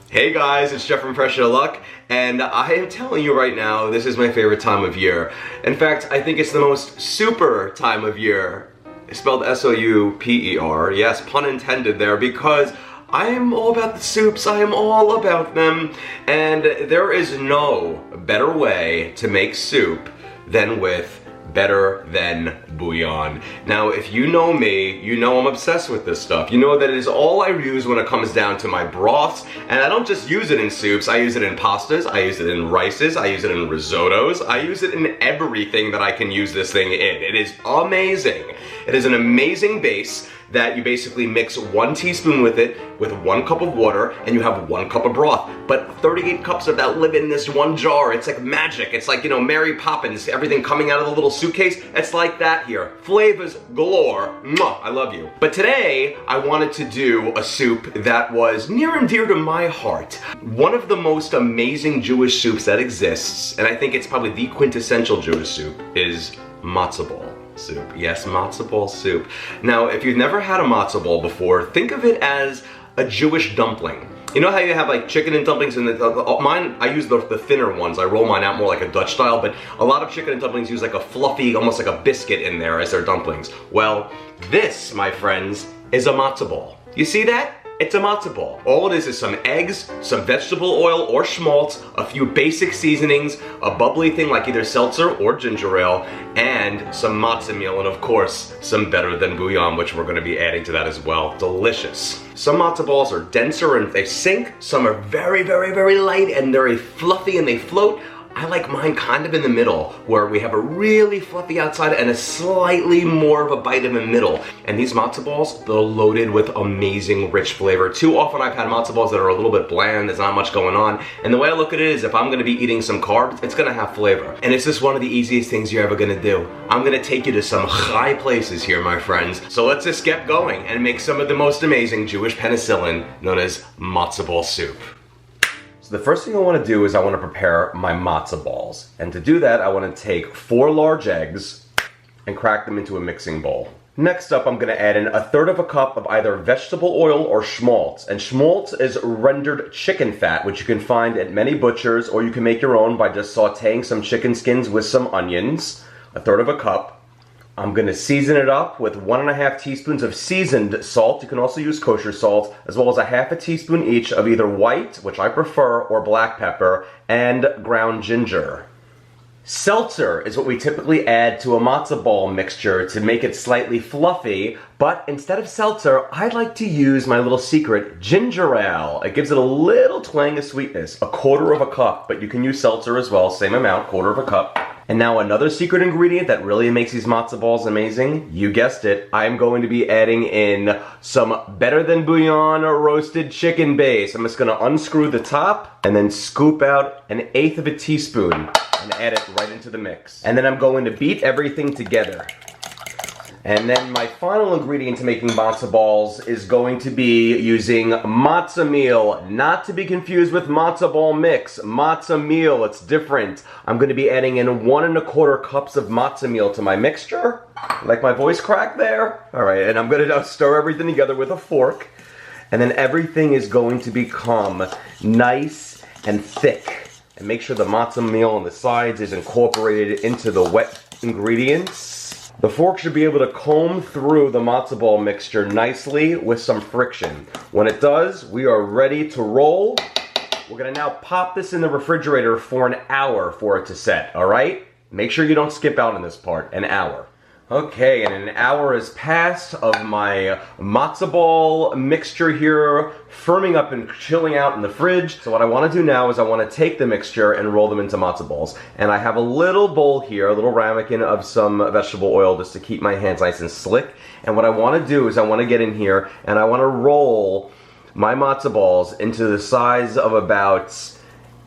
Hey guys, it's Jeff from Fresh Out of Luck, and I am telling you right now, this is my favorite time of year. In fact, I think it's the most super time of year. It's spelled S-O-U-P-E-R, yes, pun intended there, because I am all about the soups, I am all about them, and there is no better way to make soup than with Better Than Bouillon. Now, if you know me, you know I'm obsessed with this stuff. You know that it is all I use when it comes down to my broths, and I don't just use it in soups, I use it in pastas, I use it in rices, I use it in risottos, I use it in everything that I can use this thing in. It is amazing. It is an amazing base that you basically mix 1 teaspoon with it with 1 cup of water and you have 1 cup of broth. But 38 cups of that live in this one jar. It's like magic. It's like, you know, Mary Poppins, everything coming out of the little suitcase. It's like that here. Flavors galore. Mwah, I love you. But today, I wanted to do a soup that was near and dear to my heart. One of the most amazing Jewish soups that exists, and I think it's probably the quintessential Jewish soup, is matzo ball soup. Yes, matzo ball soup. Now, if you've never had a matzo ball before, think of it as a Jewish dumpling. You know how you have like chicken and dumplings, and mine, I use the thinner ones. I roll mine out more like a Dutch style, but a lot of chicken and dumplings use like a fluffy, almost like a biscuit in there as their dumplings. Well, this, my friends, is a matzo ball. You see that? It's a matzo ball. All it is some eggs, some vegetable oil or schmaltz, a few basic seasonings, a bubbly thing like either seltzer or ginger ale, and some matzo meal, and of course, some Better Than Bouillon, which we're gonna be adding to that as well. Delicious. Some matzo balls are denser and they sink. Some are very, very, very light and they're fluffy and they float. I like mine kind of in the middle, where we have a really fluffy outside and a slightly more of a bite in the middle. And these matzo balls, they're loaded with amazing rich flavor. Too often I've had matzo balls that are a little bit bland, there's not much going on. And the way I look at it is if I'm gonna be eating some carbs, it's gonna have flavor. And it's just one of the easiest things you're ever gonna do. I'm gonna take you to some high places here, my friends. So let's just get going and make some of the most amazing Jewish penicillin known as matzo ball soup. The first thing I want to do is I want to prepare my matzo balls. And to do that, I want to take 4 large eggs and crack them into a mixing bowl. Next up, I'm going to add in 1/3 cup of either vegetable oil or schmaltz. And schmaltz is rendered chicken fat, which you can find at many butchers, or you can make your own by just sauteing some chicken skins with some onions. 1/3 cup. I'm going to season it up with 1½ teaspoons of seasoned salt. You can also use kosher salt, as well as 1/2 teaspoon each of either white, which I prefer, or black pepper, and ground ginger. Seltzer is what we typically add to a matzo ball mixture to make it slightly fluffy, but instead of seltzer, I like to use my little secret, ginger ale. It gives it a little twang of sweetness, 1/4 cup, but you can use seltzer as well, same amount, 1/4 cup. And now another secret ingredient that really makes these matzo balls amazing, you guessed it, I'm going to be adding in some Better Than Bouillon roasted chicken base. I'm just gonna unscrew the top and then scoop out 1/8 teaspoon and add it right into the mix. And then I'm going to beat everything together. And then my final ingredient to making matzo balls is going to be using matzo meal, not to be confused with matzo ball mix. Matzo meal, it's different. I'm going to be adding in 1 1/4 cups of matzo meal to my mixture. Like my voice crack there? All right, and I'm going to stir everything together with a fork. And then everything is going to become nice and thick. And make sure the matzo meal on the sides is incorporated into the wet ingredients. The fork should be able to comb through the matzo ball mixture nicely with some friction. When it does, we are ready to roll. We're gonna now pop this in the refrigerator for an hour for it to set, all right? Make sure you don't skip out on this part, an hour. Okay, and an hour has passed of my matzo ball mixture here firming up and chilling out in the fridge. So what I want to do now is I want to take the mixture and roll them into matzo balls. And I have a little bowl here, a little ramekin of some vegetable oil just to keep my hands nice and slick. And what I want to do is I want to get in here and I want to roll my matzo balls into the size of about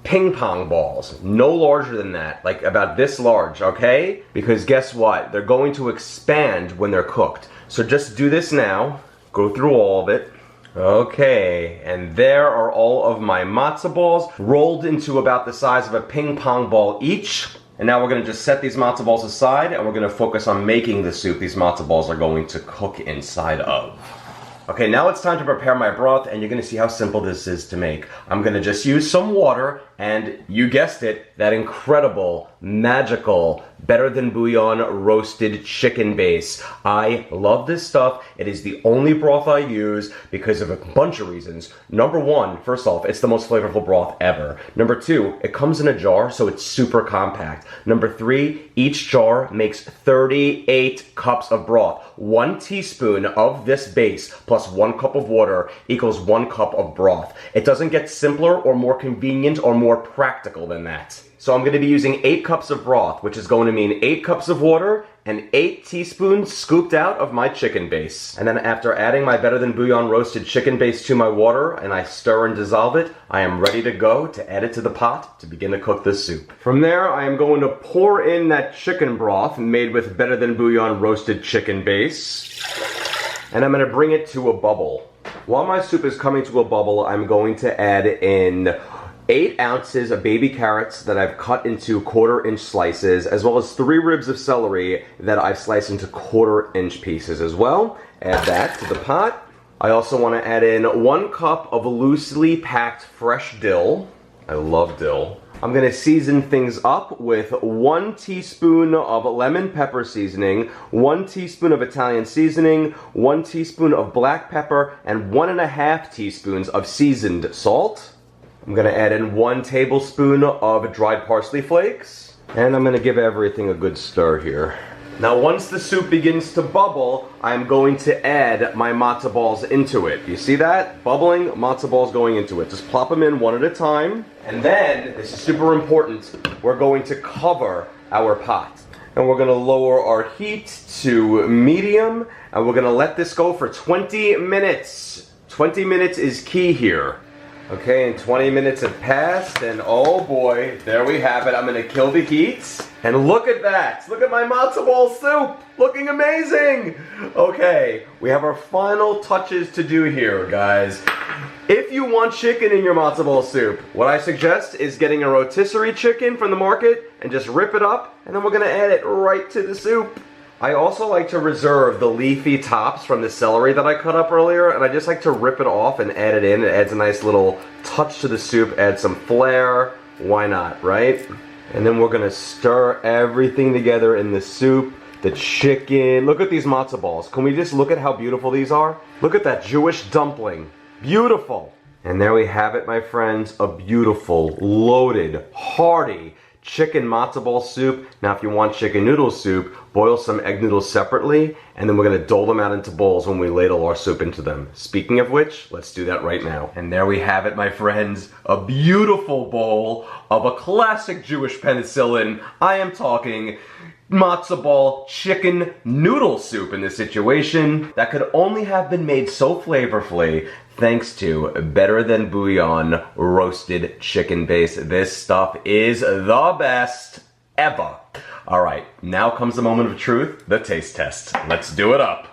ping pong balls, no larger than that, like about this large, okay? Because guess what? They're going to expand when they're cooked. So just do this now, go through all of it. Okay, and there are all of my matzo balls rolled into about the size of a ping pong ball each. And now we're gonna just set these matzo balls aside and we're gonna focus on making the soup these matzo balls are going to cook inside of. Okay, now it's time to prepare my broth, and you're gonna see how simple this is to make. I'm gonna just use some water, and you guessed it, that incredible, magical, Better Than Bouillon roasted chicken base. I love this stuff. It is the only broth I use because of a bunch of reasons. Number one, first off, it's the most flavorful broth ever. Number two, it comes in a jar, so it's super compact. Number three, each jar makes 38 cups of broth. 1 teaspoon of this base plus 1 cup of water equals 1 cup of broth. It doesn't get simpler or more convenient or more practical than that. So I'm going to be using 8 cups of broth, which is going to mean 8 cups of water and 8 teaspoons scooped out of my chicken base. And then after adding my Better Than Bouillon roasted chicken base to my water and I stir and dissolve it, I am ready to go to add it to the pot to begin to cook this soup. From there, I am going to pour in that chicken broth made with Better Than Bouillon roasted chicken base. And I'm going to bring it to a bubble. While my soup is coming to a bubble, I'm going to add in 8 ounces of baby carrots that I've cut into 1/4-inch slices, as well as 3 ribs of celery that I've sliced into 1/4-inch pieces as well. Add that to the pot. I also want to add in 1 cup of loosely packed fresh dill. I love dill. I'm going to season things up with 1 teaspoon of lemon pepper seasoning, 1 teaspoon of Italian seasoning, 1 teaspoon of black pepper, and 1.5 teaspoons of seasoned salt. I'm going to add in 1 tablespoon of dried parsley flakes. And I'm going to give everything a good stir here. Now once the soup begins to bubble, I'm going to add my matzo balls into it. You see that? Bubbling, matzo balls going into it. Just plop them in one at a time. And then, this is super important, we're going to cover our pot. And we're going to lower our heat to medium. And we're going to let this go for 20 minutes. 20 minutes is key here. Okay, and 20 minutes have passed, and oh boy, there we have it. I'm gonna kill the heat. And look at that! Look at my matzo ball soup! Looking amazing! Okay, we have our final touches to do here, guys. If you want chicken in your matzo ball soup, what I suggest is getting a rotisserie chicken from the market and just rip it up, and then we're gonna add it right to the soup. I also like to reserve the leafy tops from the celery that I cut up earlier, and I just like to rip it off and add it in. It adds a nice little touch to the soup, add some flair. Why not, right? And then we're gonna stir everything together in the soup, the chicken. Look at these matzo balls. Can we just look at how beautiful these are? Look at that Jewish dumpling. Beautiful. And there we have it, my friends, a beautiful, loaded, hearty chicken matzo ball soup. Now if you want chicken noodle soup, boil some egg noodles separately, and then we're gonna dole them out into bowls when we ladle our soup into them. Speaking of which, let's do that right now. And there we have it, my friends, a beautiful bowl of a classic Jewish penicillin. I am talking matzo ball chicken noodle soup in this situation that could only have been made so flavorfully thanks to Better Than Bouillon roasted chicken base. This stuff is the best ever. Alright, now comes the moment of truth, the taste test. Let's do it up.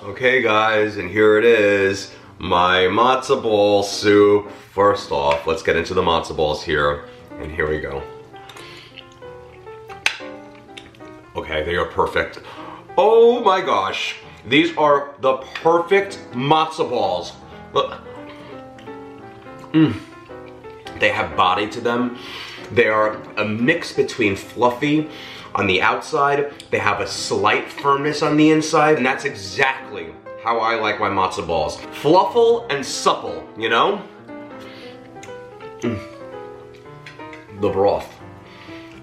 Okay guys, and here it is, my matzo ball soup. First off, let's get into the matzo balls here, and here we go. Okay, they are perfect. Oh my gosh, these are the perfect matzo balls. Look. They have body to them. They are a mix between fluffy on the outside, they have a slight firmness on the inside, and that's exactly how I like my matzo balls. Flufful and supple, you know? The broth.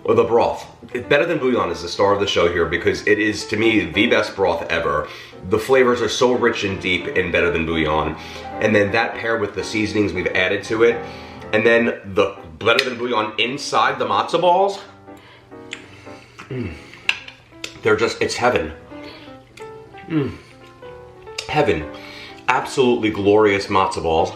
Or the broth. Better Than Bouillon is the star of the show here because it is, to me, the best broth ever. The flavors are so rich and deep in Better Than Bouillon. And then that paired with the seasonings we've added to it, and then the Better Than Bouillon inside the matzo balls, they're just, it's heaven. Heaven. Absolutely glorious matzo balls.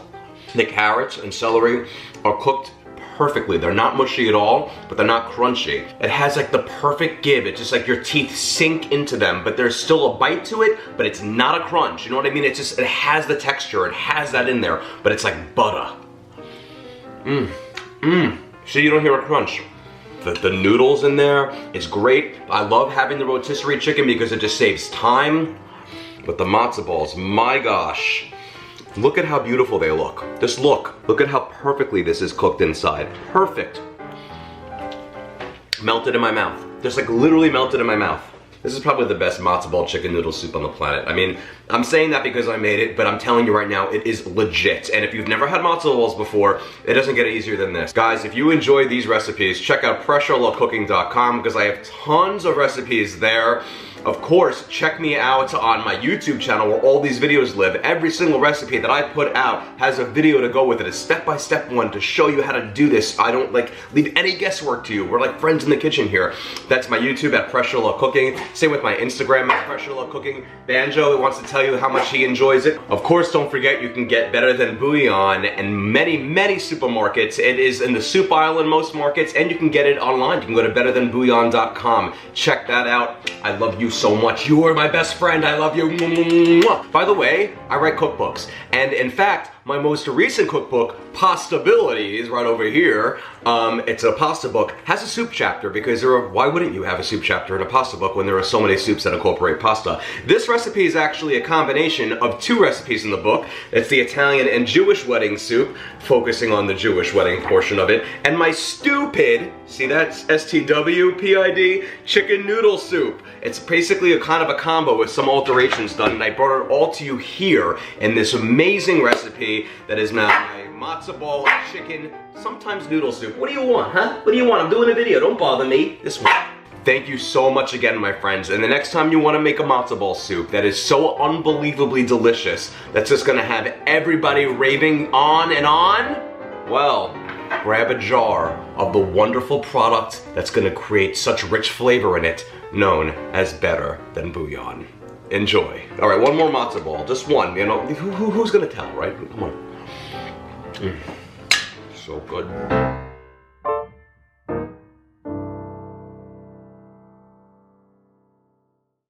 The carrots and celery are cooked perfectly. They're not mushy at all, but they're not crunchy. It has like the perfect give. It's just like your teeth sink into them, but there's still a bite to it, but it's not a crunch. You know what I mean? It's just, it has the texture. It has that in there, but it's like butter. See, you don't hear a crunch. The noodles in there, it's great. I love having the rotisserie chicken because it just saves time. But the matzo balls, my gosh. Look at how beautiful they look. Just look. Look at how perfectly this is cooked inside. Perfect. Melted in my mouth. Just like literally melted in my mouth. This is probably the best matzo ball chicken noodle soup on the planet. I mean, I'm saying that because I made it, but I'm telling you right now, it is legit. And if you've never had matzo balls before, it doesn't get easier than this. Guys, if you enjoy these recipes, check out pressurelawcooking.com because I have tons of recipes there. Of course, check me out on my YouTube channel where all these videos live. Every single recipe that I put out has a video to go with it, a step-by-step one to show you how to do this. I don't like leave any guesswork to you. We're like friends in the kitchen here. That's my YouTube at Pressure Law Cooking. Same with my Instagram at Pressure Law Cooking. Banjo wants to tell you how much he enjoys it. Of course, don't forget you can get Better Than Bouillon in many, many supermarkets. It is in the soup aisle in most markets, and you can get it online. You can go to betterthanbouillon.com. Check that out. I love you so much. You are my best friend. I love you. By the way, I write cookbooks, and in fact, my most recent cookbook, Pastability, is right over here. It's a pasta book, has a soup chapter because why wouldn't you have a soup chapter in a pasta book when there are so many soups that incorporate pasta? This recipe is actually a combination of two recipes in the book. It's the Italian and Jewish wedding soup, focusing on the Jewish wedding portion of it, and my stupid, see that's STWPID, chicken noodle soup. It's basically a kind of a combo with some alterations done, and I brought it all to you here in this amazing recipe that is now my matzo ball chicken, sometimes noodle soup. What do you want, huh? What do you want? I'm doing a video. Don't bother me. This one. Thank you so much again, my friends. And the next time you want to make a matzo ball soup that is so unbelievably delicious, that's just going to have everybody raving on and on, well, grab a jar of the wonderful product that's going to create such rich flavor in it, known as Better Than Bouillon. Enjoy. All right, one more matzo ball, just one. You know, who's gonna tell, right? Come on. So good.